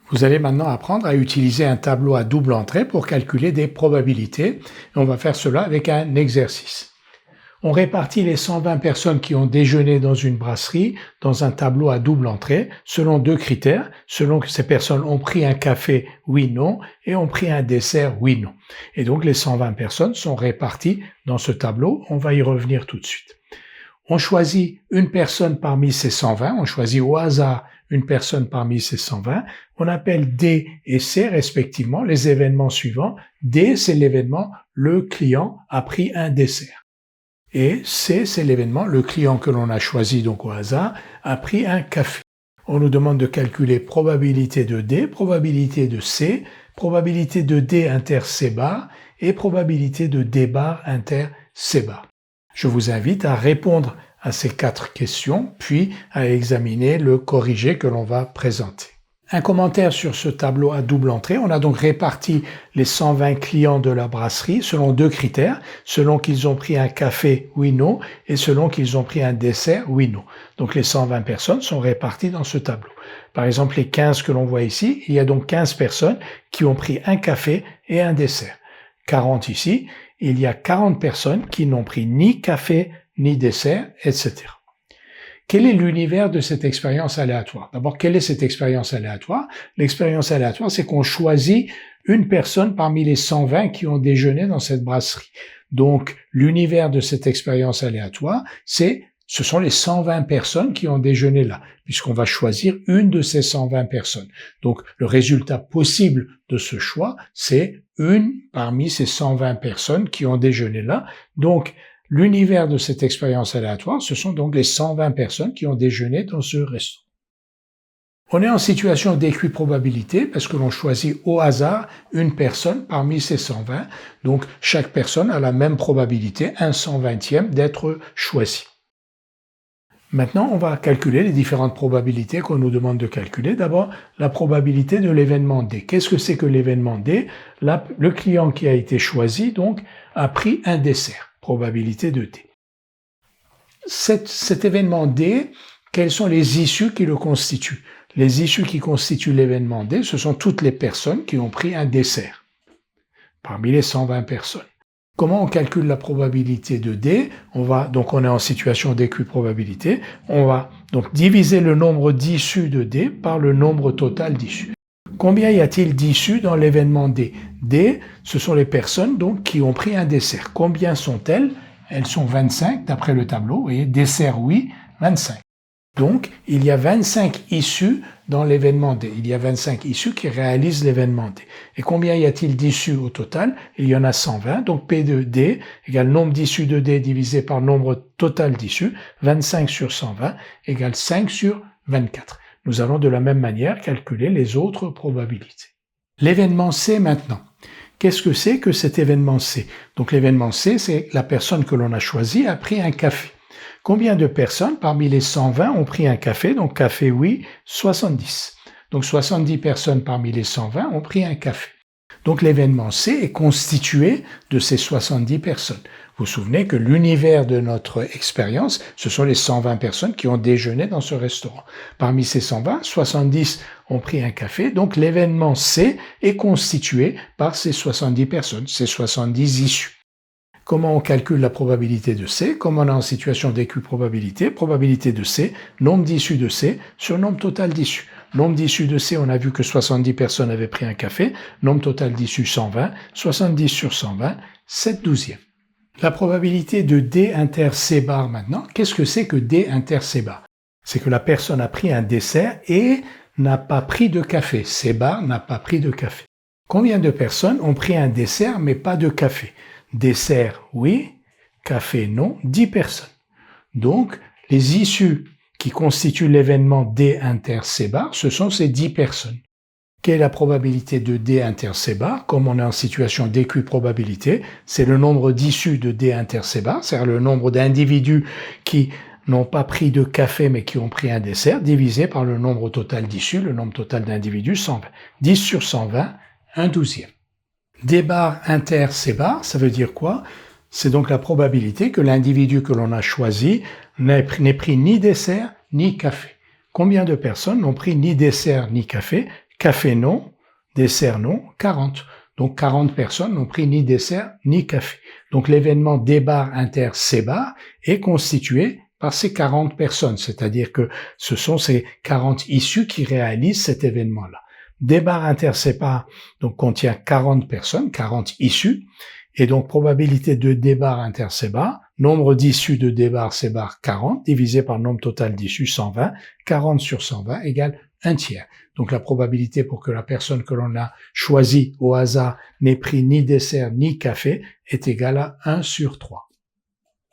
Vous allez maintenant apprendre à utiliser un tableau à double entrée pour calculer des probabilités. Et on va faire cela avec un exercice. On répartit les 120 personnes qui ont déjeuné dans une brasserie dans un tableau à double entrée selon deux critères, selon que ces personnes ont pris un café, oui, non, et ont pris un dessert, oui, non. Et donc les 120 personnes sont réparties dans ce tableau. On va y revenir tout de suite. On choisit une personne parmi ces 120, on choisit au hasard une personne parmi ces 120, on appelle D et C respectivement les événements suivants. D, c'est l'événement, le client a pris un dessert. Et C, c'est l'événement, le client que l'on a choisi donc au hasard a pris un café. On nous demande de calculer probabilité de D, probabilité de C, probabilité de D inter C bar et probabilité de D bar inter C bar. Je vous invite à répondre à ces 4 questions, puis à examiner le corrigé que l'on va présenter. Un commentaire sur ce tableau à double entrée. On a donc réparti les 120 clients de la brasserie selon deux critères, selon qu'ils ont pris un café, oui, non, et selon qu'ils ont pris un dessert, oui, non. Donc les 120 personnes sont réparties dans ce tableau. Par exemple, les 15 que l'on voit ici, il y a donc 15 personnes qui ont pris un café et un dessert. 40 ici, il y a 40 personnes qui n'ont pris ni café, ni dessert, etc. Quel est l'univers de cette expérience aléatoire? D'abord, quelle est cette expérience aléatoire? L'expérience aléatoire, c'est qu'on choisit une personne parmi les 120 qui ont déjeuné dans cette brasserie. Donc, l'univers de cette expérience aléatoire, ce sont les 120 personnes qui ont déjeuné là, puisqu'on va choisir une de ces 120 personnes. Donc, le résultat possible de ce choix, c'est une parmi ces 120 personnes qui ont déjeuné là. Donc, l'univers de cette expérience aléatoire, ce sont donc les 120 personnes qui ont déjeuné dans ce restaurant. On est en situation d'équiprobabilité parce que l'on choisit au hasard une personne parmi ces 120. Donc, chaque personne a la même probabilité, 1/120e, d'être choisie. Maintenant, on va calculer les différentes probabilités qu'on nous demande de calculer. D'abord, la probabilité de l'événement D. Qu'est-ce que c'est que l'événement D? Le client qui a été choisi, donc, a pris un dessert. Probabilité de D. Cet événement D, quelles sont les issues qui le constituent? Les issues qui constituent l'événement D, ce sont toutes les personnes qui ont pris un dessert, parmi les 120 personnes. Comment on calcule la probabilité de D? On est en situation d'équiprobabilité. On va donc diviser le nombre d'issues de D par le nombre total d'issues. Combien y a-t-il d'issues dans l'événement D? D, ce sont les personnes donc qui ont pris un dessert. Combien sont-elles? Elles sont 25 d'après le tableau. Vous voyez, dessert oui, 25. Donc, il y a 25 issues dans l'événement D. Il y a 25 issues qui réalisent l'événement D. Et combien y a-t-il d'issues au total? Il y en a 120. Donc, P de D égale nombre d'issues de D divisé par nombre total d'issues. 25 sur 120 égale 5 sur 24. Nous allons de la même manière calculer les autres probabilités. L'événement C maintenant. Qu'est-ce que c'est que cet événement C? Donc l'événement C, c'est la personne que l'on a choisie a pris un café. Combien de personnes parmi les 120 ont pris un café? Donc café oui, 70. Donc 70 personnes parmi les 120 ont pris un café. Donc l'événement C est constitué de ces 70 personnes. Vous vous souvenez que l'univers de notre expérience, ce sont les 120 personnes qui ont déjeuné dans ce restaurant. Parmi ces 120, 70 ont pris un café. Donc l'événement C est constitué par ces 70 personnes, ces 70 issues. Comment on calcule la probabilité de C? Comme on est en situation d'équiprobabilité, probabilité de C, nombre d'issues de C sur nombre total d'issues. Nombre d'issues de C, on a vu que 70 personnes avaient pris un café. Nombre total d'issues, 120. 70 sur 120, 7/12e. La probabilité de D inter C bar maintenant. Qu'est-ce que c'est que D inter C bar? C'est que la personne a pris un dessert et n'a pas pris de café. C bar n'a pas pris de café. Combien de personnes ont pris un dessert mais pas de café? Dessert, oui. Café, non. 10 personnes. Donc, les issues qui constituent l'événement D inter C bar, ce sont ces 10 personnes. Quelle est la probabilité de D inter C bar? Comme on est en situation d'équiprobabilité, c'est le nombre d'issues de D inter C bar, c'est-à-dire le nombre d'individus qui n'ont pas pris de café mais qui ont pris un dessert, divisé par le nombre total d'issues, le nombre total d'individus, 120. 10 sur 120, 1/12e. D bar inter C bar, ça veut dire quoi? C'est donc la probabilité que l'individu que l'on a choisi n'ait pris ni dessert ni café. Combien de personnes n'ont pris ni dessert ni café? café non, dessert non, 40. Donc 40 personnes n'ont pris ni dessert ni café. Donc l'événement D-bar inter C-bar est constitué par ces 40 personnes, c'est-à-dire que ce sont ces 40 issus qui réalisent cet événement-là. D-bar inter C-bar donc contient 40 personnes, 40 issus, et donc probabilité de D-bar inter C-bar, nombre d'issus de D-bar C-bar 40, divisé par le nombre total d'issus 120, 40 sur 120 égale 1 tiers. Donc la probabilité pour que la personne que l'on a choisie au hasard n'ait pris ni dessert ni café est égale à 1 sur 3.